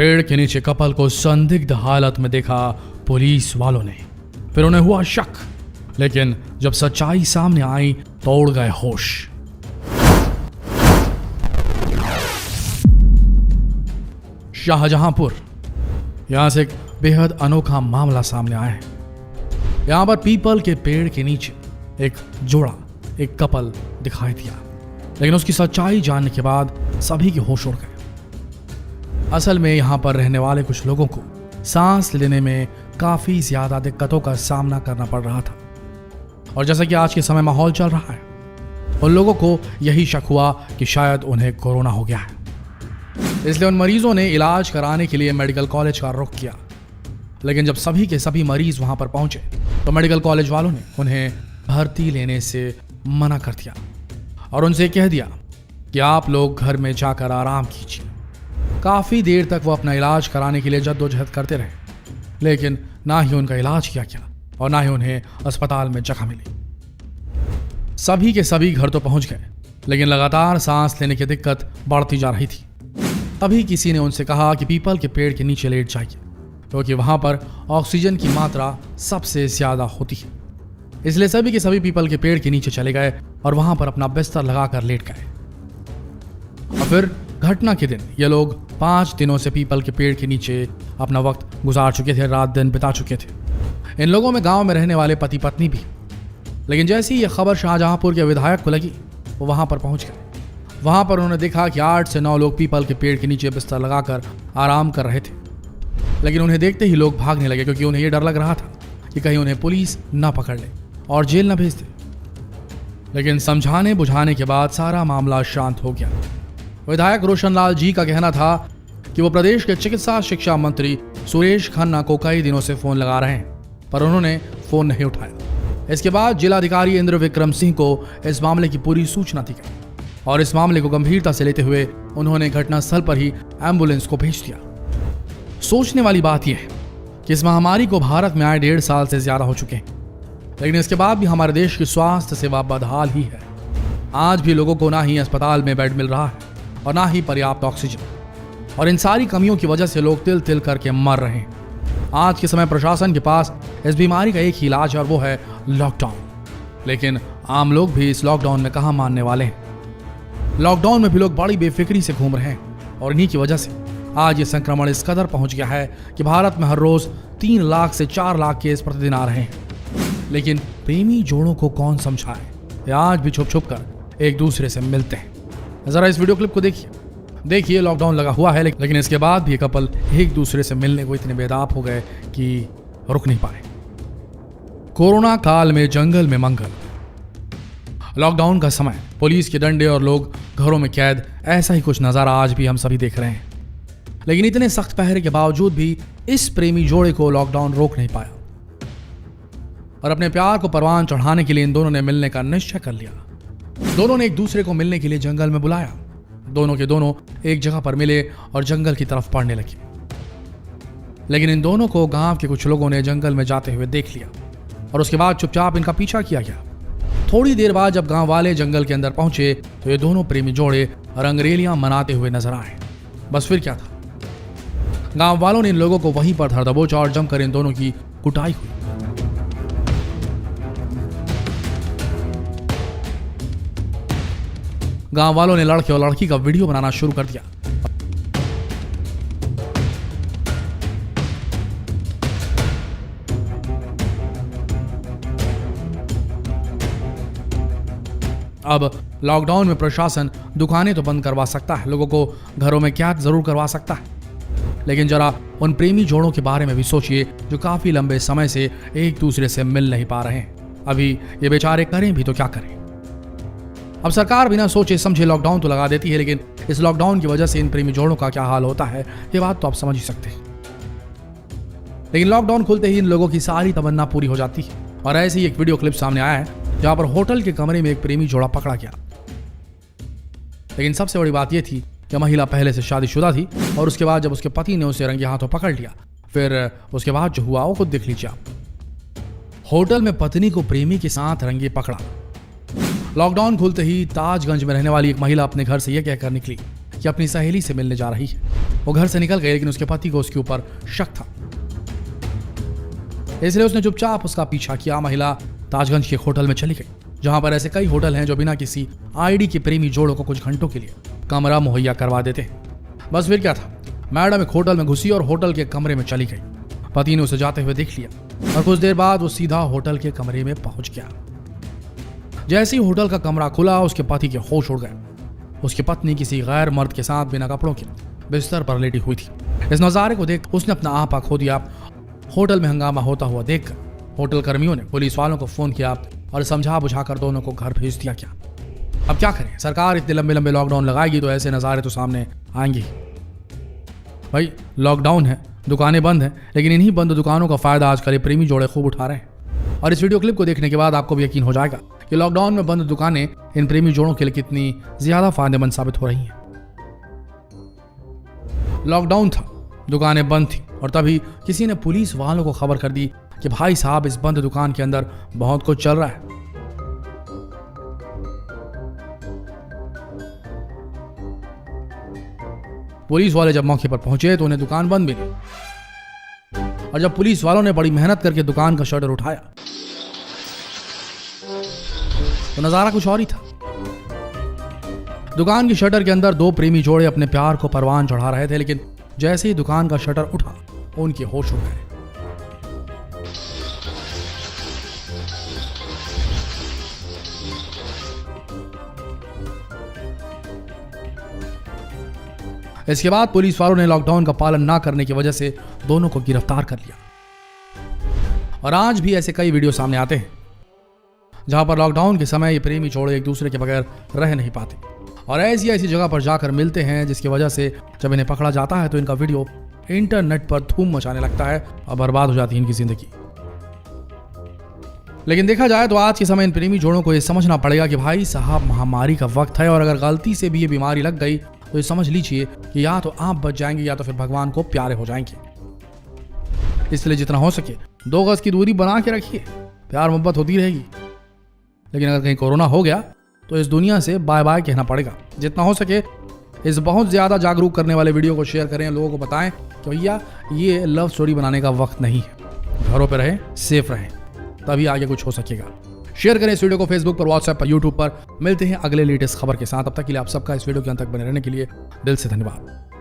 पेड़ के नीचे कपल को संदिग्ध हालत में देखा पुलिस वालों ने। फिर उन्हें हुआ शक, लेकिन जब सच्चाई सामने आई तो उड़ गए होश। शाहजहांपुर, यहां से एक बेहद अनोखा मामला सामने आया है। यहां पर पीपल के पेड़ के नीचे एक जोड़ा, एक कपल दिखाई दिया, लेकिन उसकी सच्चाई जानने के बाद सभी के होश उड़ गए। असल में यहां पर रहने वाले कुछ लोगों को सांस लेने में काफी ज्यादा दिक्कतों का सामना करना पड़ रहा था, और जैसा कि आज के समय माहौल चल रहा है, उन लोगों को यही शक हुआ कि शायद उन्हें कोरोना हो गया है। इसलिए उन मरीजों ने इलाज कराने के लिए मेडिकल कॉलेज का रुख किया। लेकिन जब सभी के सभी मरीज वहां पर पहुंचे तो मेडिकल कॉलेज वालों ने उन्हें भर्ती लेने से मना कर दिया और उनसे कह दिया कि आप लोग घर में जाकर आराम कीजिए। काफी देर तक वो अपना इलाज कराने के लिए जद्दोजहद करते रहे, लेकिन ना ही उनका इलाज किया गया और ना ही उन्हें अस्पताल में जगह मिली। सभी के सभी घर तो पहुंच गए, लेकिन लगातार सांस लेने की दिक्कत बढ़ती जा रही थी। तभी किसी ने उनसे कहा कि पीपल के पेड़ के नीचे लेट जाइए, क्योंकि वहां पर ऑक्सीजन की मात्रा सबसे ज्यादा होती है। इसलिए सभी के सभी पीपल के पेड़ के नीचे चले गए और वहां पर अपना बिस्तर लगाकर लेट गए। और फिर घटना के दिन ये लोग 5 दिनों से पीपल के पेड़ के नीचे अपना वक्त गुजार चुके थे, रात दिन बिता चुके थे। इन लोगों में गांव में रहने वाले पति पत्नी भी। लेकिन जैसे ही यह खबर शाहजहांपुर के विधायक को लगी, वो वहां पर पहुंच गए। वहां पर उन्होंने देखा कि 8 से 9 लोग पीपल के पेड़ के नीचे बिस्तर लगाकर आराम कर रहे थे। लेकिन उन्हें देखते ही लोग भागने लगे, क्योंकि उन्हें यह डर लग रहा था कि कहीं उन्हें पुलिस ना पकड़ ले और जेल न भेज दे। लेकिन समझाने बुझाने के बाद सारा मामला शांत हो गया। विधायक रोशनलाल जी का कहना था कि वो प्रदेश के चिकित्सा शिक्षा मंत्री सुरेश खन्ना को कई दिनों से फोन लगा रहे हैं, पर उन्होंने फोन नहीं उठाया। इसके बाद जिलाधिकारी इंद्र विक्रम सिंह को इस मामले की पूरी सूचना दी गई और इस मामले को गंभीरता से लेते हुए उन्होंने घटनास्थल पर ही एम्बुलेंस को भेज दिया। सोचने वाली बात यह है कि इस महामारी को भारत में आए 1.5 साल से ज्यादा हो चुके हैं, लेकिन इसके बाद भी हमारे देश की स्वास्थ्य सेवा बदहाल ही है। आज भी लोगों को ना ही अस्पताल में बेड मिल रहा है और ना ही पर्याप्त ऑक्सीजन, और इन सारी कमियों की वजह से लोग तिल तिल करके मर रहे हैं। आज के समय प्रशासन के पास इस बीमारी का एक ही इलाज है और वो है लॉकडाउन। लेकिन आम लोग भी इस लॉकडाउन में कहां मानने वाले हैं। लॉकडाउन में भी लोग बड़ी बेफिक्री से घूम रहे हैं, और इन्हीं की वजह से आज ये संक्रमण इस कदर पहुंच गया है कि भारत में हर रोज 3 लाख से 4 लाख केस प्रतिदिन आ रहे हैं। लेकिन प्रेमी जोड़ों को कौन समझाए, ये आज भी छुप छुप कर एक दूसरे से मिलते हैं। जरा इस वीडियो क्लिप को देखिए। लॉकडाउन लगा हुआ है, लेकिन इसके बाद भी ये कपल एक दूसरे से मिलने को इतने बेदाब हो गए कि रुक नहीं पाए। कोरोना काल में जंगल में मंगल। लॉकडाउन का समय, पुलिस के डंडे और लोग घरों में कैद, ऐसा ही कुछ नजारा आज भी हम सभी देख रहे हैं। लेकिन इतने सख्त पहरे के बावजूद भी इस प्रेमी जोड़े को लॉकडाउन रोक नहीं पाया, और अपने प्यार को परवान चढ़ाने के लिए इन दोनों ने मिलने का निश्चय कर लिया। दोनों ने एक दूसरे को मिलने के लिए जंगल में बुलाया। दोनों के दोनों एक जगह पर मिले और जंगल की तरफ बढ़ने लगे। लेकिन इन दोनों को गांव के कुछ लोगों ने जंगल में जाते हुए देख लिया और उसके बाद चुपचाप इनका पीछा किया गया। थोड़ी देर बाद जब गांव वाले जंगल के अंदर पहुंचे तो ये दोनों प्रेमी जोड़े रंगरेलियां मनाते हुए नजर आए। बस फिर क्या था, गांव वालों ने इन लोगों को वहीं पर धर दबोचा और जमकर इन दोनों की कुटाई हुई। गांव वालों ने लड़के और लड़की का वीडियो बनाना शुरू कर दिया। अब लॉकडाउन में प्रशासन दुकानें तो बंद करवा सकता है, लोगों को घरों में कैद जरूर करवा सकता है, लेकिन जरा उन प्रेमी जोड़ों के बारे में भी सोचिए जो काफी लंबे समय से एक दूसरे से मिल नहीं पा रहे हैं। अभी ये बेचारे करें भी तो क्या करें। अब सरकार बिना सोचे समझे लॉकडाउन तो लगा देती है, लेकिन इस लॉकडाउन की वजह से इन प्रेमी जोड़ों का क्या हाल होता है ये बात तो आप समझ ही सकते हैं। लेकिन लॉकडाउन खुलते ही इन लोगों की सारी तमन्ना पूरी हो जाती है, और ऐसे ही एक वीडियो क्लिप सामने आया है जहां पर होटल के कमरे में एक प्रेमी जोड़ा पकड़ा गया। लेकिन सबसे बड़ी बात यह थी कि महिला पहले से शादीशुदा थी, और उसके बाद जब उसके पति ने उसे रंगे हाथों पकड़ लिया, फिर उसके बाद जो हुआ वो खुद देख लीजिए आप। होटल में पत्नी को प्रेमी के साथ रंगे पकड़ा। लॉकडाउन खुलते ही ताजगंज में रहने वाली एक महिला अपने घर से यह कहकर निकली कि अपनी सहेली से मिलने जा रही है। वो घर से निकल गई, लेकिन उसके पति को उसके ऊपर शक था, इसलिए उसने चुपचाप उसका पीछा किया। महिला ताजगंज के होटल में चली गई, जहां पर ऐसे कई होटल हैं जो बिना किसी आईडी के प्रेमी जोड़ों को कुछ घंटों के लिए कमरा मुहैया करवा देते हैं। बस फिर क्या था, मैडम एक होटल में घुसी और होटल के कमरे में चली गई। पति ने उसे जाते हुए देख लिया और कुछ देर बाद वो सीधा होटल के कमरे में पहुंच गया। जैसे ही होटल का कमरा खुला, उसके पति के होश उड़ गए। उसकी पत्नी किसी गैर मर्द के साथ बिना कपड़ों के बिस्तर पर लेटी हुई थी। इस नजारे को देख उसने अपना आपा खो दिया। होटल में हंगामा होता हुआ देखकर होटल कर्मियों ने पुलिस वालों को फोन किया और समझा बुझाकर दोनों को घर भेज दिया। क्या अब क्या करें, सरकार इतने लंबे लंबे लॉकडाउन लगाएगी तो ऐसे नज़ारे तो सामने आएंगे। भाई लॉकडाउन है, दुकानें बंद हैं, लेकिन इन्हीं बंद दुकानों का फायदा आजकल ये प्रेमी जोड़े खूब उठा रहे हैं। और इस वीडियो क्लिप को देखने के बाद आपको भी यकीन हो जाएगा कि लॉकडाउन में बंद दुकानें इन प्रेमी जोड़ों के लिए कितनी ज्यादा फायदेमंद साबित हो रही हैं। लॉकडाउन था, दुकानें बंद थी और तभी किसी ने पुलिस वालों को खबर कर दी कि भाई साहब इस बंद दुकान के अंदर बहुत कुछ चल रहा है। पुलिस वाले जब मौके पर पहुंचे तो उन्हें दुकान बंद मिली, और जब पुलिस वालों ने बड़ी मेहनत करके दुकान का शटर उठाया तो नजारा कुछ और ही था। दुकान की शटर के अंदर दो प्रेमी जोड़े अपने प्यार को परवान चढ़ा रहे थे, लेकिन जैसे ही दुकान का शटर उठा उनके होश उड़ गए। इसके बाद पुलिस वालों ने लॉकडाउन का पालन ना करने की वजह से दोनों को गिरफ्तार कर लिया। और आज भी ऐसे कई वीडियो सामने आते हैं जहां पर लॉकडाउन के समय ये प्रेमी जोड़े एक दूसरे के बगैर रह नहीं पाते और ऐसी ऐसी जगह पर जाकर मिलते हैं, जिसकी वजह से जब इन्हें पकड़ा जाता है तो इनका वीडियो इंटरनेट पर धूम मचाने लगता है और बर्बाद हो जाती है इनकी जिंदगी। लेकिन देखा जाए तो आज के समय इन प्रेमी जोड़ों को यह समझना पड़ेगा कि भाई साहब महामारी का वक्त है, और अगर गलती से भी ये बीमारी लग गई तो ये समझ लीजिए कि या तो आप बच जाएंगे या तो फिर भगवान को प्यारे हो जाएंगे। इसलिए जितना हो सके 2 गज की दूरी बना के रखिए, प्यार मोहब्बत होती रहेगी। लेकिन अगर कहीं कोरोना हो गया तो इस दुनिया से बाय बाय कहना पड़ेगा। जितना हो सके इस बहुत ज्यादा जागरूक करने वाले वीडियो को शेयर करें, लोगों को बताएं कि भैया ये लव स्टोरी बनाने का वक्त नहीं है, घरों पे रहें, सेफ रहें, तभी आगे कुछ हो सकेगा। शेयर करें इस वीडियो को फेसबुक पर, व्हाट्सएप पर, यूट्यूब पर। मिलते हैं अगले लेटेस्ट खबर के साथ। अब तक के लिए आप सबका इस वीडियो के अंत तक बने रहने के लिए दिल से धन्यवाद।